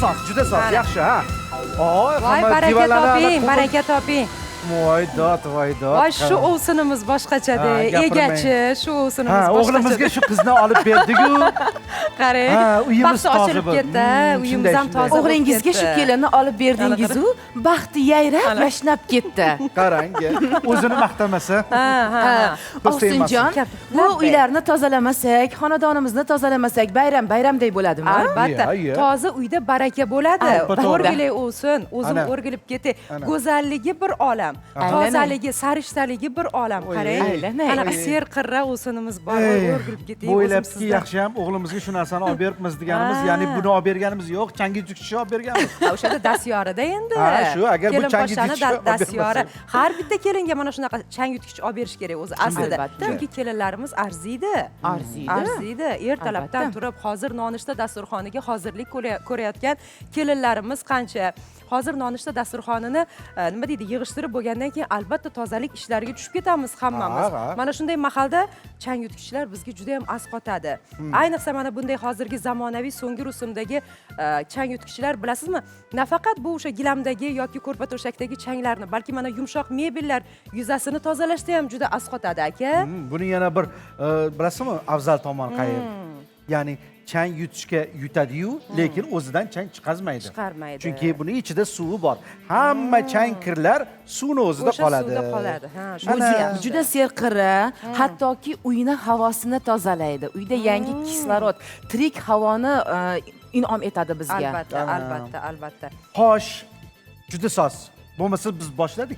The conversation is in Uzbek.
juda soz, yaxshi, ha. Oy, Voy, baraka toping, baraka toping. Voy dod. Voy, shu ovsinimiz boshqachada, egachi, shu ovsinimiz boshqacha. O'g'limizga shu qizni olib berdik-ku. Qarang, uyimiz baxti ochilib ketdi, uyimiz ham toza. O'g'lingizga shu kelinni olib berdingiz-u, baxti yayrab, yashnab ketdi. Qarang, o'zini maqtamasa. Ovsinjon, bu uylarni tozalamasak, xonadonimizni tozalamasak, bayram-bayramdek bo'ladimi? Albatta, toza uyda baraka bo'ladi. Albatta. O'rgilay o'sin, o'zim o'rgilib ketay. Go'zalligi bir olam, tozaligi, sarishtaligi bir olam. Qarang, anaqa serqirra o'sinimiz bor, o'rgilib ketay. Bo'ylabki, yaxshi ham o'g'limizga shu narsani olib beribmiz deganimiz, ya'ni buni olib berganimiz yo'q, changi tukchi olib berganmiz. O'shada dastyorida endi. Shu, agar bu changi tukchi dastyori, har bitta kelinga mana shunaqa changi tukchi olib berish kerak o'zi aslida. Chunki kelinlarimiz arziydi. Arziydi. Ertalabdan turib, hozir nonushta dasturxoniga hozirlik ko'rayotgan kelinlarimiz qancha. Hozir nonushta dasturxonini nima deydi, yig'ishtirib bo'lgandan keyin albatta tozalik ishlariga tushib ketamiz hammamiz. Mana shunday mahalda chang yutgichlar bizga juda ham asqotadi. Ayniqsa mana bunday hozirgi zamonaviy so'nggi rusumdagi chang yutgichlar, bilasizmi? Nafaqat bu o'sha gilamdagi yoki ko'rpa to'shakdagi changlarni, balki mana yumshoq mebellar yuzasini tozalashda ham juda asqotadi, aka. Buni yana bir bilasizmi, afzal tomoni qayer? Ya'ni chang yutishga yutadi-yu, lekin o'zidan chang chiqarmaydi. Chunki buni ichida suvi bor. Hamma chang kirlar suvni o'zida qoladi. O'sha suvda qoladi. Ha, juda serqirra, hattoki uyni havosini tozalaydi. Uyda yangi kislorod, tirik havoni in'om etadi bizga. Albatta. Xo'sh, juda soz. Bo'lmasa biz boshladik.